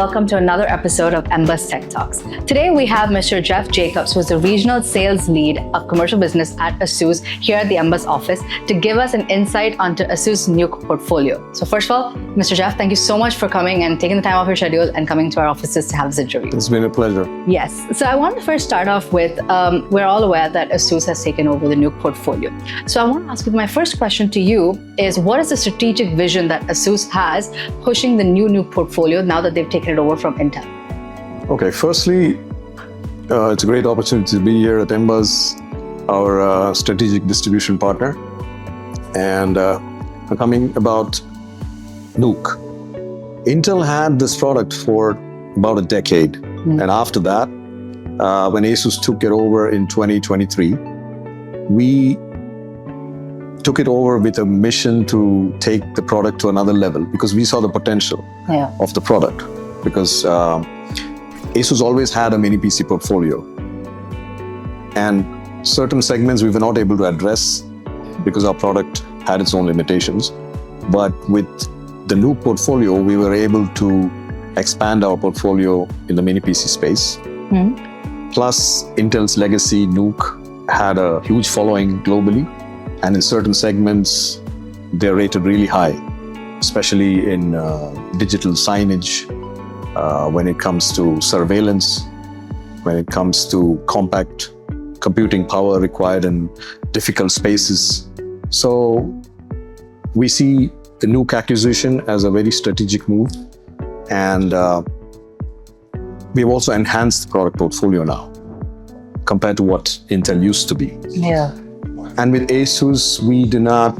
welcome to another episode of MBUZZ Tech Talks. Today we have Mr. Jeff Jacobs, who is the Regional Sales Lead of Commercial Business at ASUS here at the MBUZZ office, to give us an insight onto ASUS NUC portfolio. So first of all, Mr. Jeff, thank you so much for coming and taking the time off your schedule and coming to our offices to have this interview. It's been a pleasure. Yes. So I want to first start off with, we're all aware that ASUS has taken over the NUC portfolio. So I want to ask you, my first question to you is, what is the strategic vision that ASUS has pushing the new NUC portfolio now that they've taken it over from Intel? Okay, firstly, it's a great opportunity to be here at MBUZZ, our strategic distribution partner. And coming about NUC. Intel had this product for about a decade. And after that, when ASUS took it over in 2023, we took it over with a mission to take the product to another level because we saw the potential of the product. Because ASUS always had a mini PC portfolio, and certain segments we were not able to address because our product had its own limitations. But with the NUC portfolio, we were able to expand our portfolio in the mini PC space. Plus, Intel's legacy NUC had a huge following globally. And in certain segments, they're rated really high, especially in digital signage, when it comes to surveillance, when it comes to compact computing power required in difficult spaces. So we see the NUC acquisition as a very strategic move. And we've also enhanced the product portfolio now compared to what Intel used to be. And with ASUS, we do not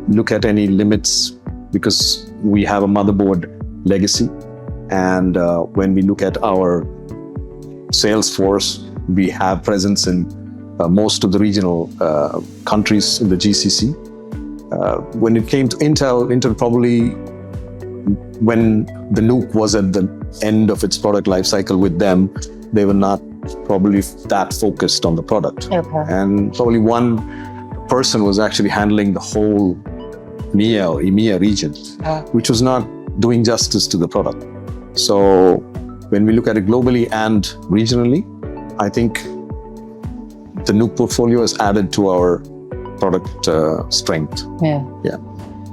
look at any limits because we have a motherboard legacy. And when we look at our sales force, we have presence in most of the regional countries in the GCC. When it came to Intel probably, when the NUC was at the end of its product life cycle with them, they were not probably that focused on the product. And probably one person was actually handling the whole MEA or EMEA region, which was not doing justice to the product. So when we look at it globally and regionally, I think the NUC portfolio has added to our product strength.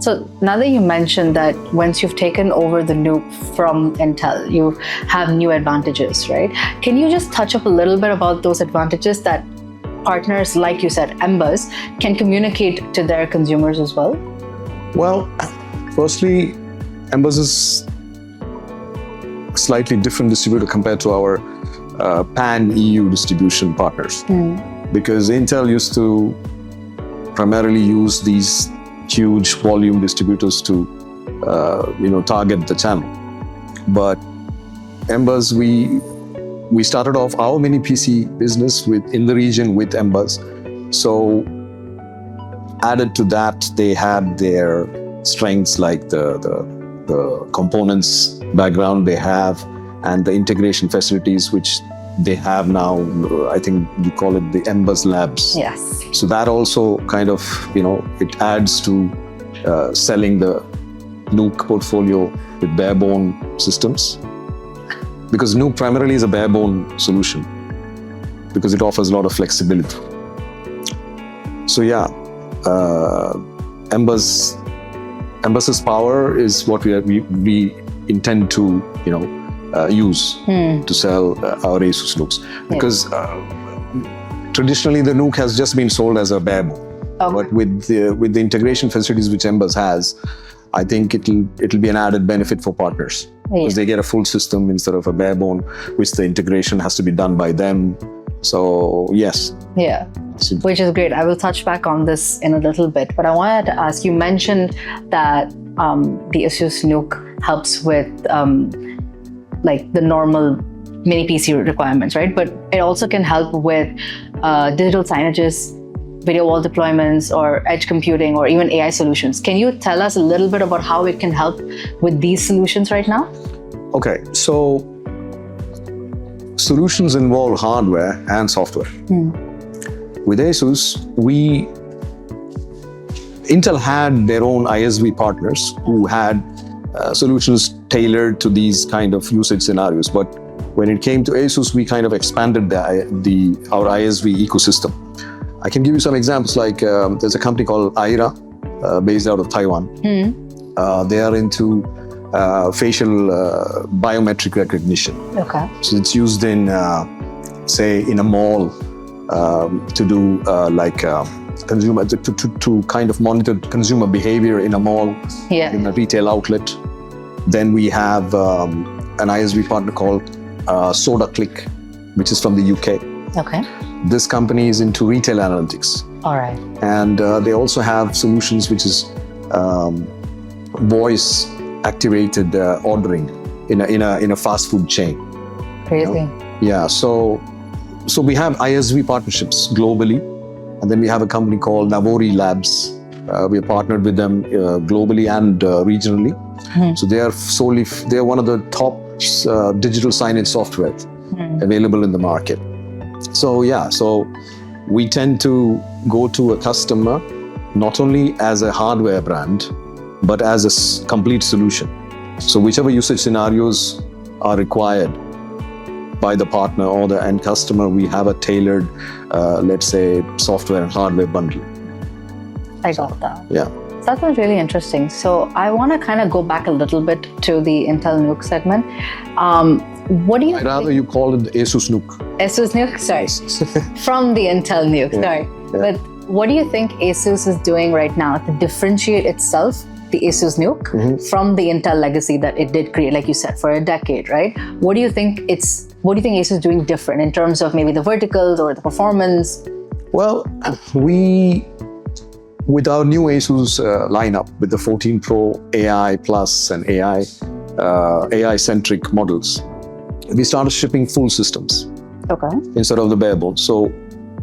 So now that you mentioned that once you've taken over the NUC from Intel, you have new advantages, right? Can you just touch up a little bit about those advantages that partners, like you said, MBUZZ, can communicate to their consumers as well? Well, firstly, MBUZZ is a slightly different distributor compared to our pan-EU distribution partners. Because Intel used to primarily use these huge volume distributors to target the channel. But MBUZZ, we started off our mini PC business in the region with MBUZZ. So added to that, they had their strengths like the components background they have and the integration facilities which they have now. I think we call it the MBUZZ Labs. So that also kind of, it adds to selling the NUC portfolio with bare-bone systems. Because NUC primarily is a bare-bone solution because it offers a lot of flexibility. So MBUZZ's power is what we intend to, use to sell our ASUS NUCs. Because traditionally, the NUC has just been sold as a bare bone. But with the integration facilities which MBUZZ has, I think it'll be an added benefit for partners because they get a full system instead of a bare bone, which the integration has to be done by them. So yes. Which is great. I will touch back on this in a little bit, but I wanted to ask, you mentioned that the ASUS NUC helps with like the normal mini PC requirements, right? But it also can help with digital signages, video wall deployments, or edge computing, or even AI solutions. Can you tell us a little bit about how it can help with these solutions right now? Okay, so solutions involve hardware and software. With ASUS, Intel had their own ISV partners who had solutions tailored to these kind of usage scenarios. But when it came to ASUS, we kind of expanded our ISV ecosystem. I can give you some examples, like there's a company called Aira, based out of Taiwan. They are into facial biometric recognition. Okay. So it's used in, say, in a mall to do consumer to kind of monitor consumer behavior in a mall, in a retail outlet. Then we have an ISV partner called SodaClick, which is from the UK. Okay. This company is into retail analytics. All right. And they also have solutions which is voice activated ordering in a fast food chain. Crazy. Yeah. So we have ISV partnerships globally, and then we have a company called Navori Labs. We are partnered with them globally and regionally. So they are one of the top digital signage software available in the market. So we tend to go to a customer not only as a hardware brand, but as a complete solution. So whichever usage scenarios are required by the partner or the end customer, we have a tailored, let's say, software and hardware bundle. I got that. Yeah. So that was really interesting. So I want to kind of go back a little bit to the Intel NUC segment. What do you I'd rather you call it the ASUS NUC. ASUS NUC? Sorry. From the Intel NUC, sorry. Yeah. But what do you think ASUS is doing right now to differentiate itself, the ASUS NUC, from the Intel legacy that it did create, like you said, for a decade, right? What do you think ASUS is doing different in terms of maybe the verticals or the performance? Well, with our new ASUS lineup, with the 14 Pro AI Plus and AI-centric models, we started shipping full systems instead of the bare bones. So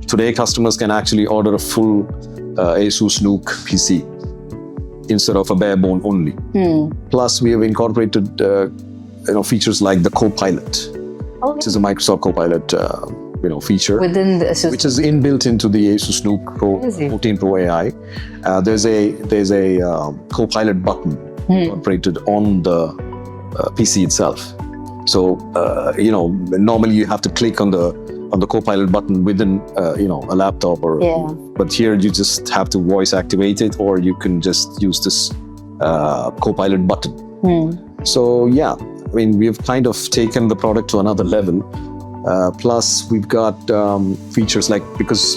today, customers can actually order a full ASUS NUC PC instead of a bare bone only. Plus, we have incorporated features like the Copilot, which is a Microsoft Copilot feature within the ASUS, which is inbuilt into the ASUS NUC Pro 14 Pro AI. There's a Copilot button operated on the PC itself. So normally you have to click on the Copilot button within a laptop but here you just have to voice activate it, or you can just use this Copilot button. So we've kind of taken the product to another level. Plus we've got features like, because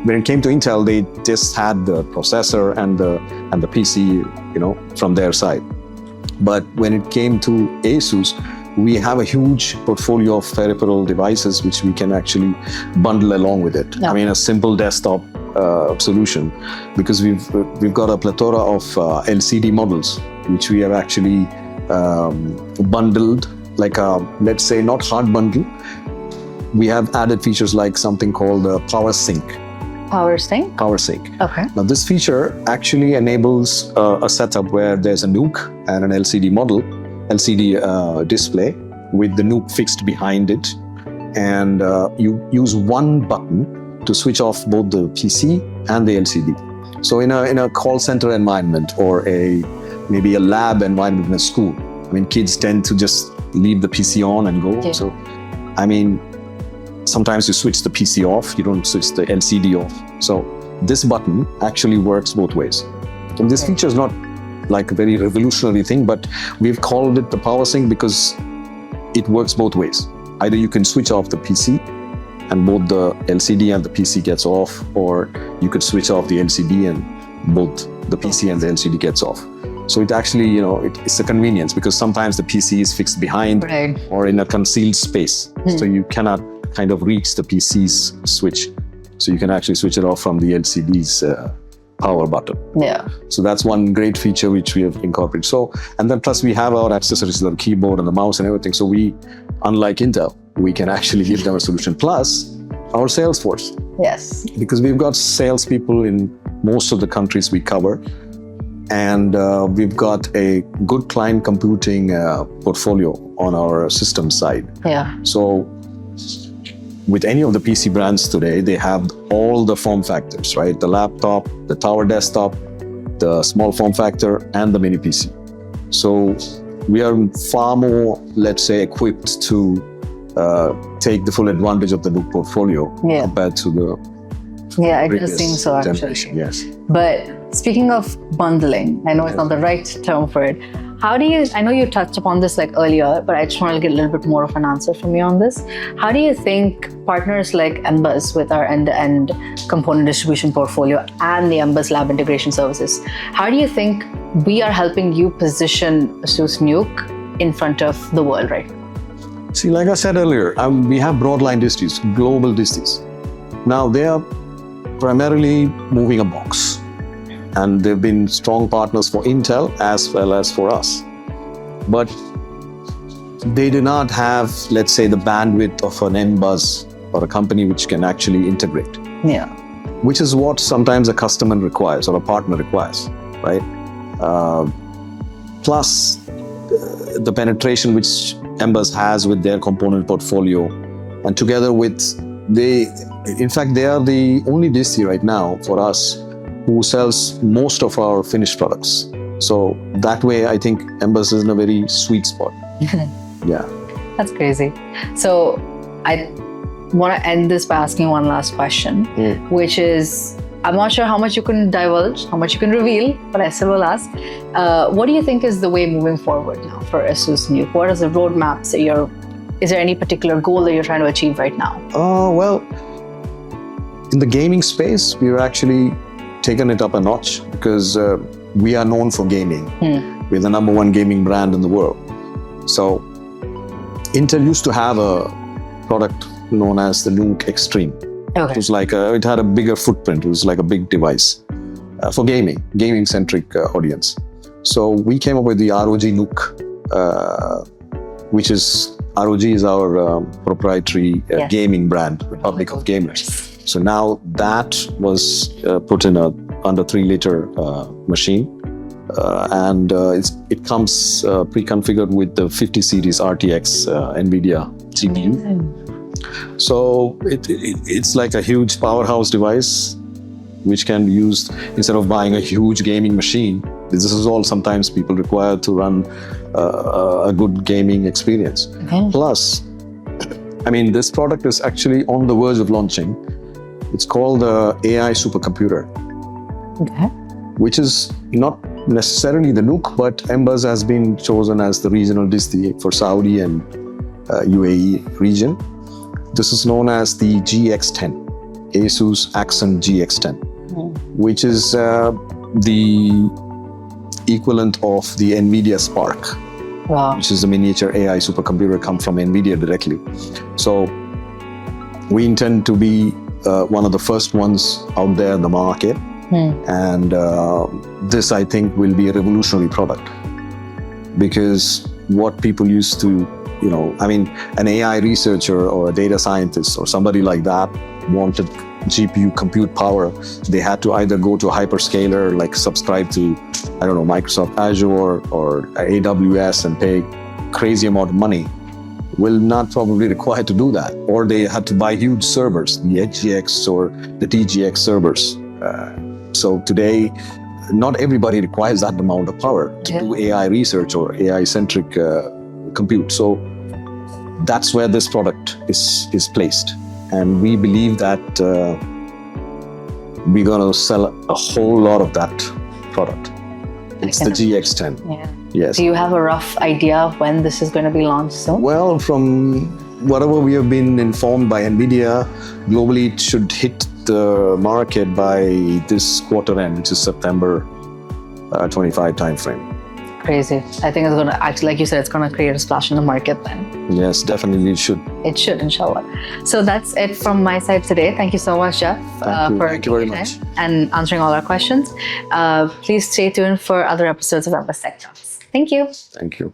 when it came to Intel, they just had the processor and the PC from their side. But when it came to ASUS, we have a huge portfolio of peripheral devices which we can actually bundle along with it. I mean, a simple desktop solution, because we've got a plethora of LCD models which we have actually bundled, like let's say not hard bundle. We have added features like something called Power Sync. Power Sync? Power Sync. Okay. Now this feature actually enables a setup where there's a NUC and an LCD display with the NUC fixed behind it, and you use one button to switch off both the PC and the LCD. So in a call center environment, or maybe a lab environment in a school, I mean, kids tend to just leave the PC on and go. Yeah. So, I mean, sometimes you switch the PC off, you don't switch the LCD off. So this button actually works both ways. And this feature is not like a very revolutionary thing, but we've called it the Power Sync because it works both ways. Either you can switch off the PC and both the LCD and the PC gets off, or you could switch off the LCD and both the PC and the LCD gets off. So it actually, it's a convenience, because sometimes the PC is fixed behind or in a concealed space. So you cannot kind of reach the PC's switch. So you can actually switch it off from the LCD's power button. Yeah. So that's one great feature which we have incorporated. So, and then plus we have our accessories, the keyboard and the mouse and everything. So we, unlike Intel, we can actually give them a solution. Plus our sales force. Yes. Because we've got salespeople in most of the countries we cover. And we've got a good client computing portfolio on our system side. Yeah. So with any of the PC brands today, they have all the form factors, right? The laptop, the tower desktop, the small form factor, and the mini PC. So we are far more, let's say, equipped to take the full advantage of the NUC portfolio compared to the it previous does seem so actually. generation. Yes. But speaking of bundling, I know it's not the right term for it. How do you, I know you touched upon this like earlier, but I just want to get a little bit more of an answer from you on this. How do you think partners like MBUZZ with our end-to-end component distribution portfolio and the MBUZZ lab integration services, how do you think we are helping you position ASUS NUC in front of the world right now? See, like I said earlier, we have broadline disties, global disties. Now they are primarily moving a box, and they've been strong partners for Intel as well as for us. But they do not have, let's say, the bandwidth of an MBUZZ or a company which can actually integrate. Yeah. Which is what sometimes a customer requires or a partner requires, right? Plus the penetration which MBUZZ has with their component portfolio, and together with in fact, they are the only disti right now for us who sells most of our finished products. So that way, I think MBUZZ is in a very sweet spot. Yeah. That's crazy. So I want to end this by asking one last question, which is, I'm not sure how much you can divulge, how much you can reveal, but I still will ask. What do you think is the way moving forward now for ASUS NUC? What are the roadmaps that is there any particular goal that you're trying to achieve right now? Well, in the gaming space, we've actually taken it up a notch because we are known for gaming. We're the #1 gaming brand in the world. So Intel used to have a product known as the NUC Extreme. Okay. It was like it had a bigger footprint. It was like a big device for gaming-centric audience. So we came up with the ROG NUC, which is ROG is our proprietary gaming brand, Republic of Gamers. So now that was put in under 3-liter machine, and it comes pre-configured with the 50 series RTX NVIDIA GPU. So it's like a huge powerhouse device which can be used instead of buying a huge gaming machine. This is all sometimes people require to run a good gaming experience. Plus, I mean, this product is actually on the verge of launching. It's called the AI supercomputer, which is not necessarily the NUC, but MBUZZ has been chosen as the regional disti for Saudi and UAE region. This is known as the GX10, ASUS Accent GX10, which is the equivalent of the NVIDIA Spark, which is the miniature AI supercomputer come from NVIDIA directly. So we intend to be one of the first ones out there in the market. And this, I think, will be a revolutionary product, because what people used to, I mean, an AI researcher or a data scientist or somebody like that wanted GPU compute power. They had to either go to a hyperscaler, like subscribe to, I don't know, Microsoft Azure or AWS and pay crazy amount of money. Will not probably require to do that. Or they had to buy huge servers, the HGX or the TGX servers. So today, not everybody requires that amount of power to do AI research or AI-centric compute. So that's where this product is placed. And we believe that we're going to sell a whole lot of that product. It's the GX10. Yes. Do you have a rough idea of when this is going to be launched soon? Well, from whatever we have been informed by NVIDIA, globally it should hit the market by this quarter end, which is September 25 timeframe. Crazy. I think it's going to actually, like you said, it's going to create a splash in the market then. Yes, definitely it should. It should, inshallah. So that's it from my side today. Thank you so much, Jeff, Thank you very much. And answering all our questions. Please stay tuned for other episodes of MBUZZ Tech Talks. Thank you. Thank you.